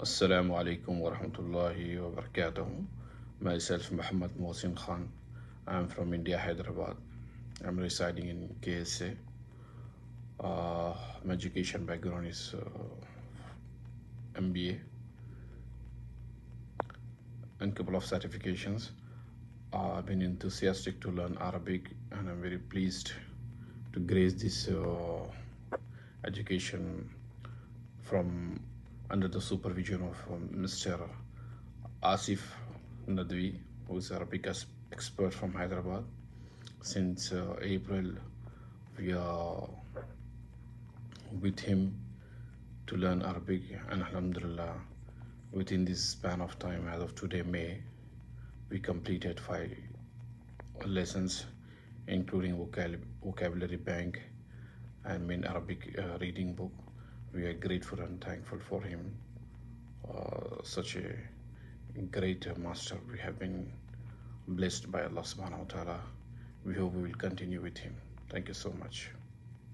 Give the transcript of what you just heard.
Assalamu alaikum wa rahmatullahi wa barakatuh. Myself, Muhammad Muhsin Khan. I'm from India, Hyderabad. I'm residing in KSA. My education background is MBA and couple of certifications. I've been enthusiastic to learn Arabic, and I'm very pleased to grace this education from under the supervision of Mr. Asif Nadwi, who is Arabic expert from Hyderabad. Since April, we are with him to learn Arabic, and Alhamdulillah, within this span of time, as of today, May, we completed 5 lessons, including vocabulary bank and main Arabic reading book. We are grateful and thankful for him. Such a great master. We have been blessed by Allah subhanahu wa ta'ala. We hope we will continue with him. Thank you so much.